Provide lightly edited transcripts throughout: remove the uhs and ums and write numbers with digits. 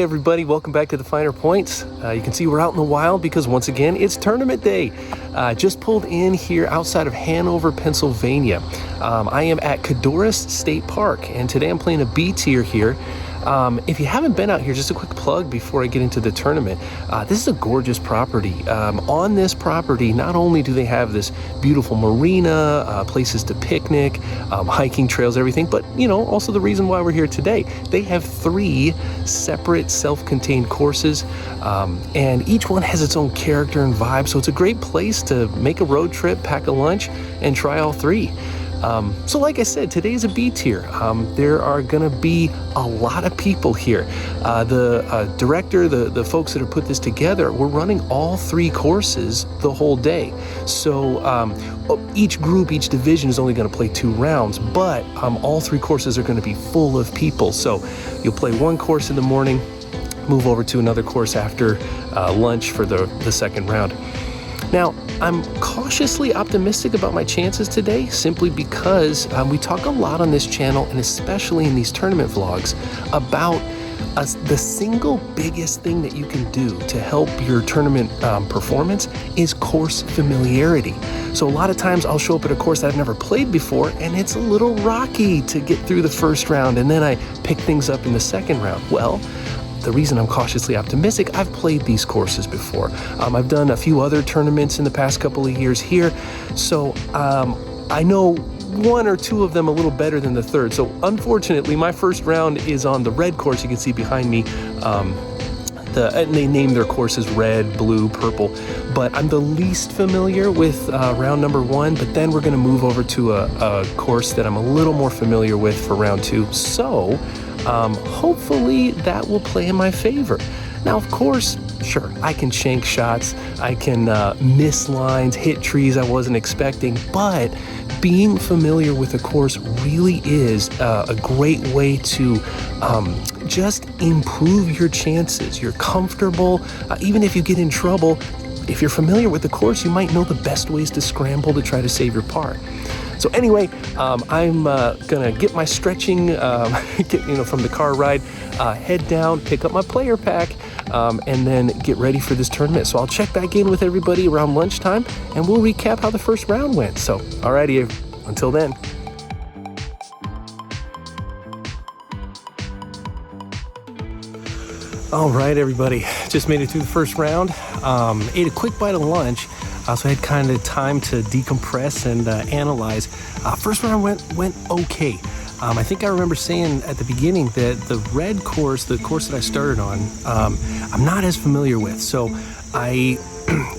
everybody, welcome back to the Finer Points. You can see we're out in the wild because once again it's tournament day. Just pulled in here outside of Hanover, Pennsylvania. I am at Codorous State Park and today I'm playing a B tier here. If you haven't been out here, just a quick plug before I get into the tournament. This is a gorgeous property. On this property, not only do they have this beautiful marina, places to picnic, hiking trails, everything, but also the reason why we're here today. They have 3 separate self-contained courses, and each one has its own character and vibe. So it's a great place to make a road trip, pack a lunch, and try all 3. So like I said, today's a B tier. There are gonna be a lot of people here. The director, the folks that have put this together, we're running all 3 courses the whole day. So each group, each division is only gonna play 2 rounds, but all 3 courses are gonna be full of people. So you'll play one course in the morning, move over to another course after lunch for the second round. Now, I'm cautiously optimistic about my chances today simply because we talk a lot on this channel and especially in these tournament vlogs about the single biggest thing that you can do to help your tournament performance is course familiarity. So a lot of times I'll show up at a course that I've never played before and it's a little rocky to get through the first round and then I pick things up in the second round. Well, the reason I'm cautiously optimistic, I've played these courses before. I've done a few other tournaments in the past couple of years here, so I know 1 or 2 of them a little better than the third. So unfortunately, my first round is on the red course you can see behind me. And they name their courses red, blue, purple, but I'm the least familiar with round number 1, but then we're gonna move over to a course that I'm a little more familiar with for round 2. So hopefully that will play in my favor. Now, of course, sure, I can shank shots, I can miss lines, hit trees I wasn't expecting, but being familiar with a course really is a great way to just improve your chances. You're comfortable, even if you get in trouble, if you're familiar with the course, you might know the best ways to scramble to try to save your par. So anyway, I'm gonna get my stretching, from the car ride, head down, pick up my player pack, and then get ready for this tournament. So I'll check back in with everybody around lunchtime, and we'll recap how the first round went. So, alrighty, until then. All right, everybody, just made it through the first round. Ate a quick bite of lunch. So I had kind of time to decompress and analyze. First round went okay. I think I remember saying at the beginning that the red course, the course that I started on, I'm not as familiar with. So I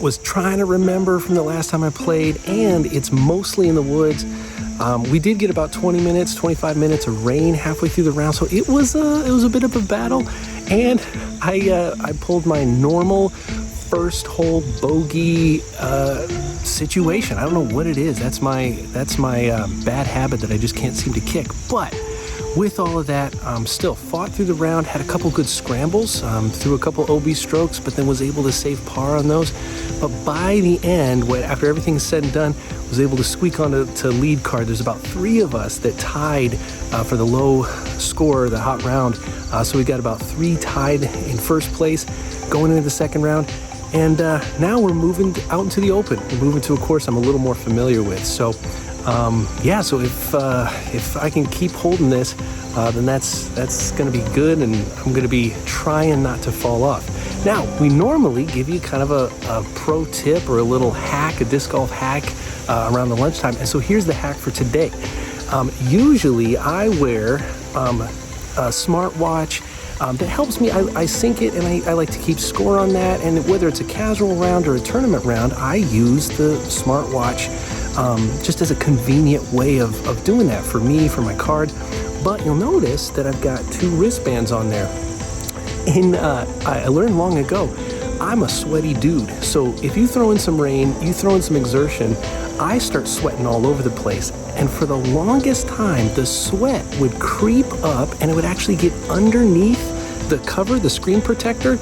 was trying to remember from the last time I played, and it's mostly in the woods. We did get about 20 minutes, 25 minutes of rain halfway through the round, so it was a bit of a battle. And I pulled my normal first hole bogey situation. I don't know what it is. That's my bad habit that I just can't seem to kick. But with all of that, still fought through the round, had a couple good scrambles, threw a couple OB strokes, but then was able to save par on those. But by the end, after everything's said and done, was able to squeak onto lead card. There's about 3 of us that tied for the low score, the hot round. So we got about 3 tied in first place going into the second round. And now we're moving out into the open. We're moving to a course I'm a little more familiar with. So yeah, so if I can keep holding this, then that's gonna be good, and I'm gonna be trying not to fall off. Now, we normally give you kind of a pro tip or a little hack, a disc golf hack around the lunchtime. And so here's the hack for today. Usually I wear a smartwatch that helps me. I sync it and I like to keep score on that. And whether it's a casual round or a tournament round, I use the smartwatch just as a convenient way of doing that for me, for my card. But you'll notice that I've got 2 wristbands on there. And I learned long ago, I'm a sweaty dude. So if you throw in some rain, you throw in some exertion, I start sweating all over the place. And for the longest time, the sweat would creep up and it would actually get underneath the cover, the screen protector.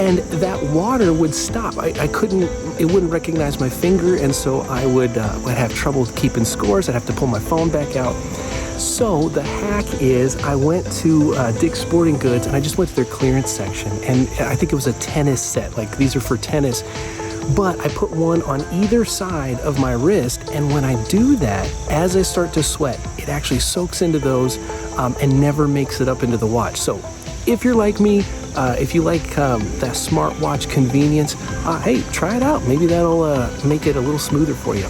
and that water would stop. I couldn't, it wouldn't recognize my finger, and so I would have trouble keeping scores. I'd have to pull my phone back out. So the hack is I went to Dick's Sporting Goods, and I just went to their clearance section, and I think it was a tennis set, like these are for tennis, but I put one on either side of my wrist, and when I do that, as I start to sweat, it actually soaks into those and never makes it up into the watch. So if you're like me, if you like that smartwatch convenience, hey, try it out. Maybe that'll make it a little smoother for you.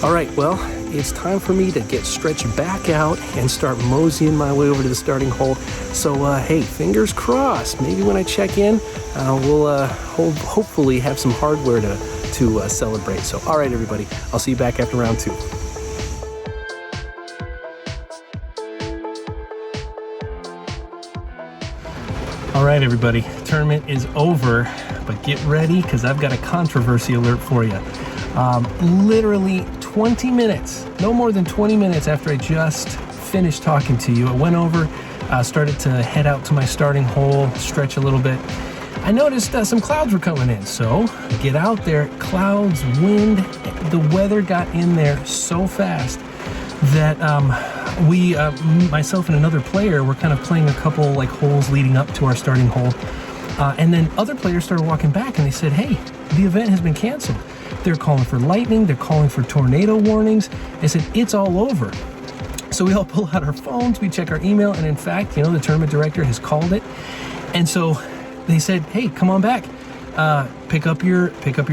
All right, well, it's time for me to get stretched back out and start moseying my way over to the starting hole. So, hey, fingers crossed. Maybe when I check in, we'll hopefully have some hardware to celebrate. So, all right, everybody, I'll see you back after round 2. All right, everybody, tournament is over, but get ready because I've got a controversy alert for you. Literally 20 minutes, no more than 20 minutes after I just finished talking to you, I went over, started to head out to my starting hole, stretch a little bit. I noticed some clouds were coming in, so I get out there, clouds, wind, the weather got in there so fast that myself and another player were kind of playing a couple like holes leading up to our starting hole. And then other players started walking back and they said, hey, the event has been canceled. They're calling for lightning, they're calling for tornado warnings. They said, it's all over. So we all pull out our phones, we check our email, and in fact, the tournament director has called it. And so they said, hey, come on back, pick up your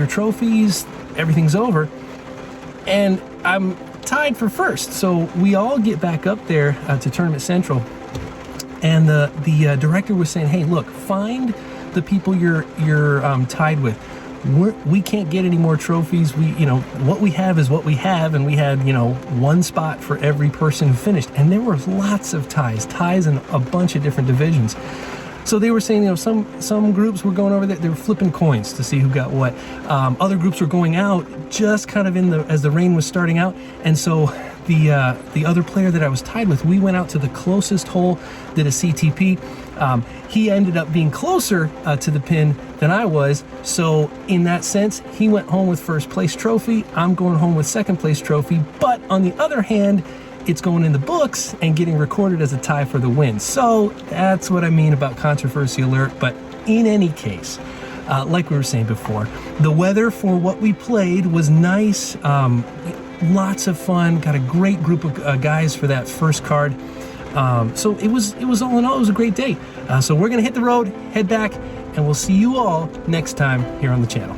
trophies, everything's over. And I'm tied for first. So we all get back up there to Tournament Central. And the director was saying, hey, look, find the people you're tied with. We can't get any more trophies. What we have is what we have, and we had, one spot for every person who finished. And there were lots of ties in a bunch of different divisions. So they were saying, some groups were going over there, they were flipping coins to see who got what. Other groups were going out just kind of as the rain was starting out. And so the other player that I was tied with, we went out to the closest hole, did a CTP. He ended up being closer to the pin than I was. So in that sense, he went home with first place trophy. I'm going home with second place trophy. But on the other hand, it's going in the books and getting recorded as a tie for the win. So that's what I mean about controversy alert. But in any case, like we were saying before, the weather for what we played was nice. Lots of fun. Got a great group of guys for that first card. So it was all in all, it was a great day. So we're gonna hit the road, head back, and we'll see you all next time here on the channel.